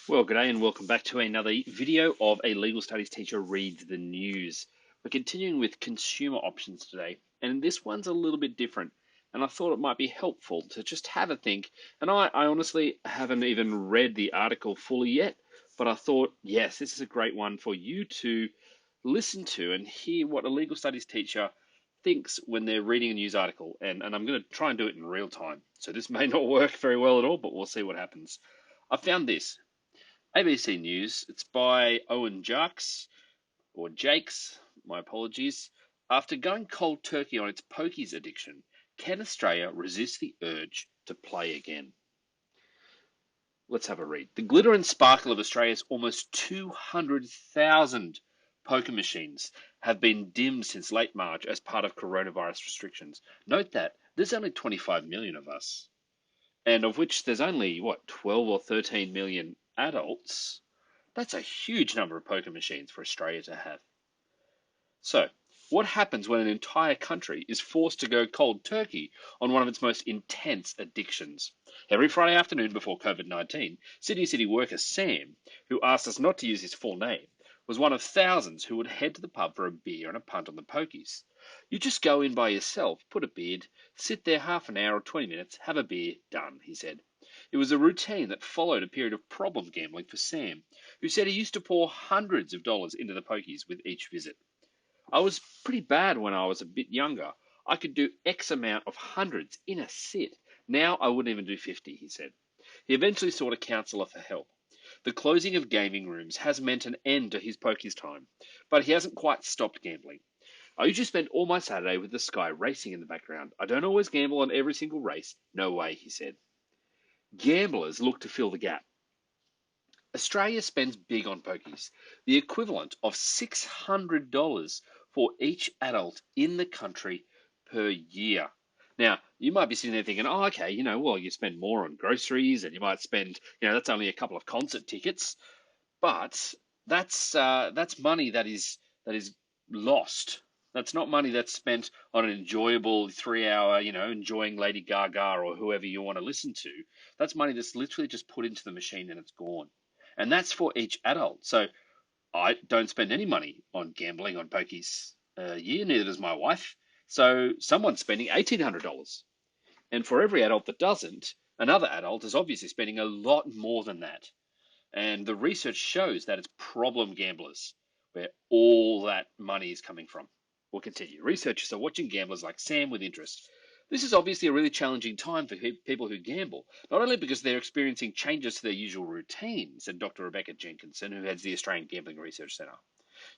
Well, g'day and welcome back to another video of a legal studies teacher reads the news. We're continuing with consumer options today, and this one's a little bit different. And I thought it might be helpful to just have a think. And I honestly haven't even read the article fully yet, but I thought, yes, this is a great one for you to listen to and hear what a legal studies teacher thinks when they're reading a news article. And I'm going to try and do it in real time. So this may not work very well at all, but we'll see what happens. I found this. ABC News. It's by Owen Jakes, or Jakes, my apologies. After going cold turkey on its pokies addiction, can Australia resist the urge to play again? Let's have a read. The glitter and sparkle of Australia's almost 200,000 poker machines have been dimmed since late March as part of coronavirus restrictions. Note that there's only 25 million of us, and of which there's only, 12 or 13 million adults. That's a huge number of poker machines for Australia to have. So, what happens when an entire country is forced to go cold turkey on one of its most intense addictions? Every Friday afternoon before COVID-19, Sydney City worker Sam, who asked us not to use his full name, was one of thousands who would head to the pub for a beer and a punt on the pokies. You just go in by yourself, put a bid, sit there half an hour or 20 minutes, have a beer, done, he said. It was a routine that followed a period of problem gambling for Sam, who said he used to pour hundreds of dollars into the pokies with each visit. I was pretty bad when I was a bit younger. I could do X amount of hundreds in a sit. Now I wouldn't even do 50, he said. He eventually sought a counsellor for help. The closing of gaming rooms has meant an end to his pokies time, but he hasn't quite stopped gambling. I usually spend all my Saturday with the sky racing in the background. I don't always gamble on every single race. No way, he said. Gamblers look to fill the gap. Australia spends big on pokies, the equivalent of $600 for each adult in the country per year. Now, you might be sitting there thinking, oh, okay, well, you spend more on groceries and you might spend, that's only a couple of concert tickets, but that's money that is lost. That's not money that's spent on an enjoyable 3 hour, enjoying Lady Gaga or whoever you want to listen to. That's money that's literally just put into the machine and it's gone. And that's for each adult. So I don't spend any money on gambling on pokies a year, neither does my wife. So someone's spending $1,800. And for every adult that doesn't, another adult is obviously spending a lot more than that. And the research shows that it's problem gamblers where all that money is coming from. We'll continue. Researchers are watching gamblers like Sam with interest. This is obviously a really challenging time for people who gamble, not only because they're experiencing changes to their usual routine, said Dr. Rebecca Jenkinson, who heads the Australian Gambling Research Centre.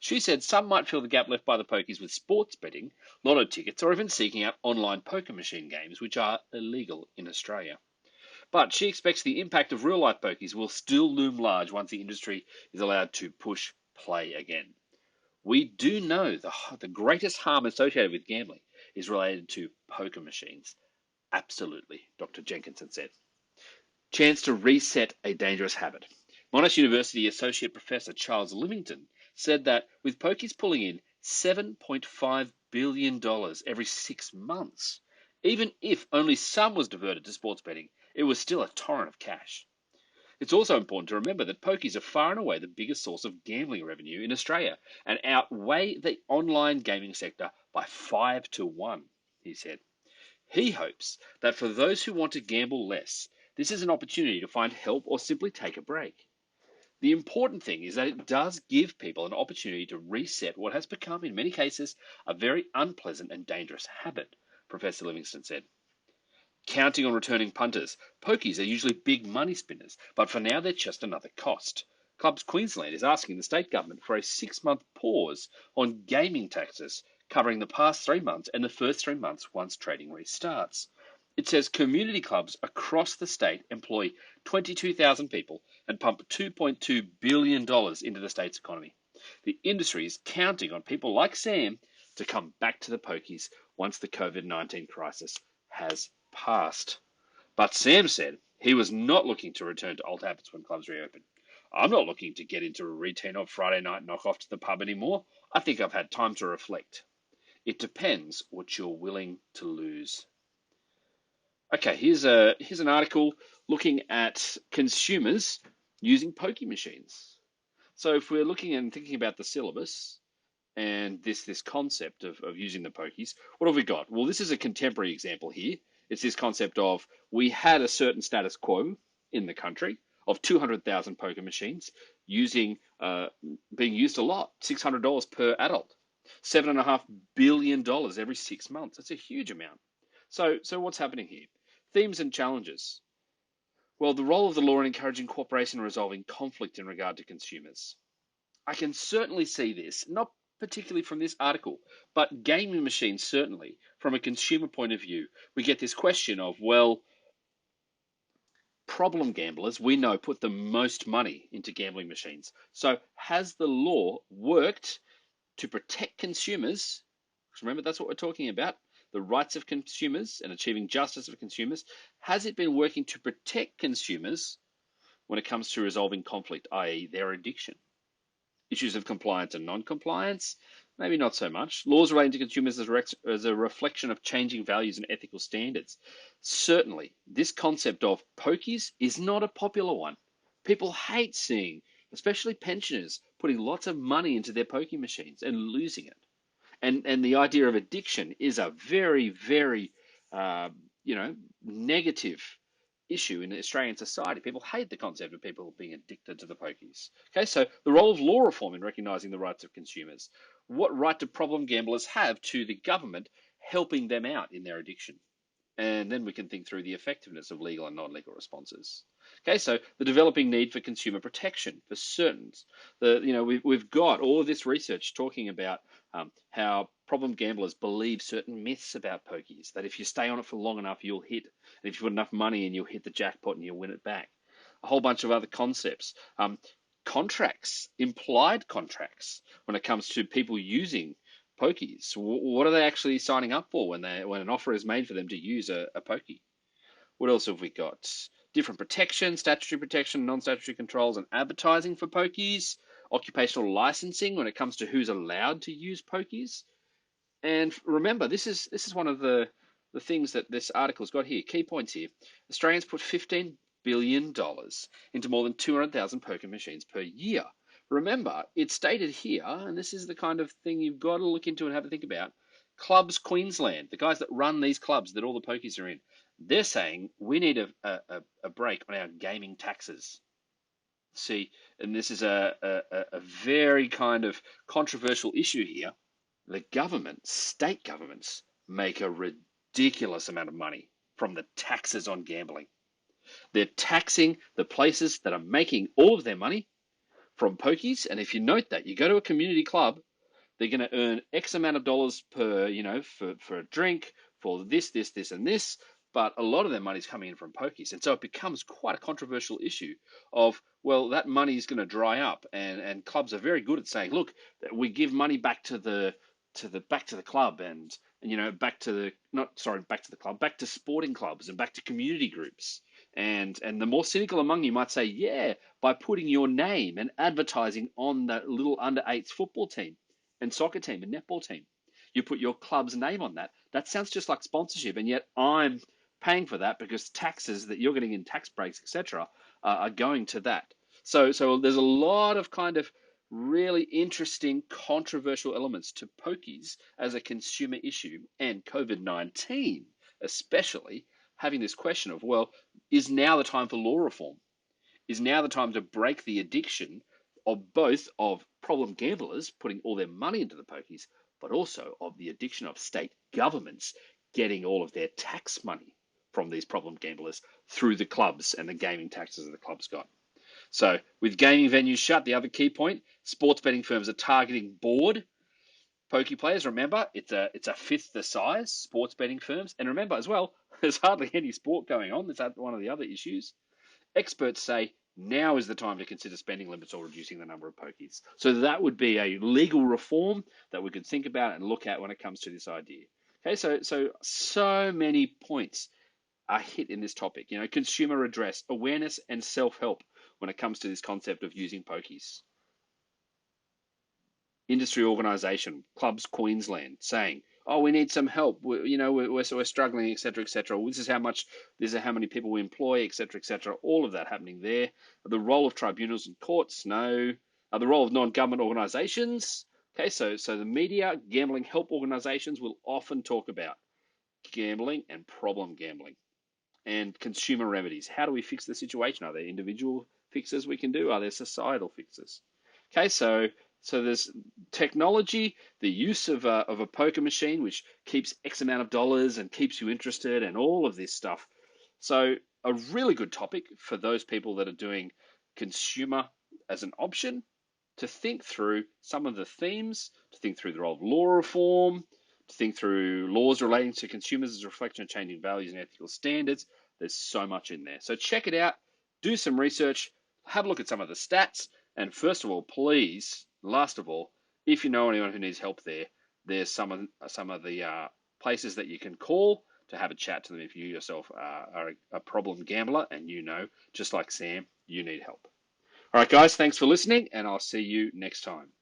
She said some might fill the gap left by the pokies with sports betting, lotto tickets, or even seeking out online poker machine games, which are illegal in Australia. But she expects the impact of real-life pokies will still loom large once the industry is allowed to push play again. We do know the greatest harm associated with gambling is related to poker machines. Absolutely, Dr. Jenkinson said. Chance to reset a dangerous habit. Monash University Associate Professor Charles Livington said that with pokies pulling in $7.5 billion every 6 months, even if only some was diverted to sports betting, it was still a torrent of cash. It's also important to remember that pokies are far and away the biggest source of gambling revenue in Australia and outweigh the online gaming sector by 5 to 1, he said. He hopes that for those who want to gamble less, this is an opportunity to find help or simply take a break. The important thing is that it does give people an opportunity to reset what has become, in many cases, a very unpleasant and dangerous habit, Professor Livingston said. Counting on returning punters, pokies are usually big money spinners, but for now they're just another cost. Clubs Queensland is asking the state government for a 6-month pause on gaming taxes, covering the past 3 months and the first 3 months once trading restarts. It says community clubs across the state employ 22,000 people and pump $2.2 billion into the state's economy. The industry is counting on people like Sam to come back to the pokies once the COVID-19 crisis has passed. But Sam said he was not looking to return to old habits when clubs reopen. I'm not looking to get into a routine of Friday night knock off to the pub anymore. I think I've had time to reflect. It depends what you're willing to lose. Okay, here's an article looking at consumers using pokie machines. So if we're looking and thinking about the syllabus and this concept of using the pokies, what have we got? Well, this is a contemporary example here. It's this concept of we had a certain status quo in the country of 200,000 poker machines using being used a lot, $600 per adult, $7.5 billion every 6 months. That's a huge amount. So what's happening here? Themes and challenges. Well, the role of the law in encouraging cooperation and resolving conflict in regard to consumers. I can certainly see this, not particularly from this article, but gaming machines certainly, from a consumer point of view. We get this question of, well, problem gamblers, we know, put the most money into gambling machines. So has the law worked to protect consumers? Remember, that's what we're talking about, the rights of consumers and achieving justice of consumers. Has it been working to protect consumers when it comes to resolving conflict, i.e. their addiction? Issues of compliance and non-compliance, maybe not so much. Laws relating to consumers as a reflection of changing values and ethical standards. Certainly, this concept of pokies is not a popular one. People hate seeing, especially pensioners, putting lots of money into their pokie machines and losing it. And the idea of addiction is a very, very, uh, negative issue in Australian society. People hate the concept of people being addicted to the pokies. Okay, so the role of law reform in recognising the rights of consumers. What right do problem gamblers have to the government helping them out in their addiction? And then we can think through the effectiveness of legal and non-legal responses. Okay, so the developing need for consumer protection for certain. We've got all of this research talking about how problem gamblers believe certain myths about pokies. That if you stay on it for long enough, you'll hit. And if you put enough money in, you'll hit the jackpot and you'll win it back. A whole bunch of other concepts. Contracts, implied contracts, when it comes to people using pokies. What are they actually signing up for when an offer is made for them to use a pokey? What else have we got? Different protection, statutory protection, non-statutory controls, and advertising for pokies. Occupational licensing when it comes to who's allowed to use pokies. And remember, this is one of the things that this article's got here. Key points here. Australians put $15 billion into more than 200,000 poker machines per year. Remember, it's stated here, and this is the kind of thing you've got to look into and have a think about. Clubs Queensland, the guys that run these clubs that all the pokies are in, they're saying we need a break on our gaming taxes. See, and this is a very kind of controversial issue here. The government, state governments, make a ridiculous amount of money from the taxes on gambling. They're taxing the places that are making all of their money from pokies. And if you note that, you go to a community club, they're going to earn X amount of dollars per, for a drink, for this, and this. But a lot of their money is coming in from pokies. And so it becomes quite a controversial issue of, well, that money is going to dry up. And clubs are very good at saying, look, we give money back to the club and back to the not sorry back to the club, back to sporting clubs and back to community groups. And the more cynical among you might say, yeah, by putting your name and advertising on that little under eights football team and soccer team and netball team, you put your club's name on that. That sounds just like sponsorship, and yet I'm paying for that because taxes that you're getting in tax breaks, etc., are going to that. So there's a lot of kind of really interesting, controversial elements to pokies as a consumer issue, and COVID-19 especially having this question of, well, is now the time for law reform? Is now the time to break the addiction of both of problem gamblers putting all their money into the pokies, but also of the addiction of state governments getting all of their tax money from these problem gamblers through the clubs and the gaming taxes that the clubs got. So with gaming venues shut, the other key point, sports betting firms are targeting bored pokey players. Remember, it's a fifth the size, sports betting firms. And remember as well, there's hardly any sport going on. That's one of the other issues. Experts say now is the time to consider spending limits or reducing the number of pokies. So that would be a legal reform that we could think about and look at when it comes to this idea. Okay, so many points are hit in this topic. Consumer redress, awareness, and self-help when it comes to this concept of using pokies. Industry organisation, Clubs Queensland, saying Oh, we need some help. We're struggling, etc., etc. This is how many people we employ, etc., etc. All of that happening there. The role of tribunals and courts, no. The role of non-government organisations. Okay, so the media, gambling help organisations will often talk about gambling and problem gambling and consumer remedies. How do we fix the situation? Are there individual fixes we can do? Are there societal fixes? Okay, so there's technology, the use of a poker machine, which keeps X amount of dollars and keeps you interested, and all of this stuff. So a really good topic for those people that are doing consumer as an option to think through some of the themes, to think through the role of law reform, to think through laws relating to consumers as a reflection of changing values and ethical standards. There's so much in there. So check it out, do some research, have a look at some of the stats, and first of all, please, last of all, if you know anyone who needs help there, there's some of the places that you can call to have a chat to them if you yourself are a problem gambler and just like Sam, you need help. All right, guys, thanks for listening, and I'll see you next time.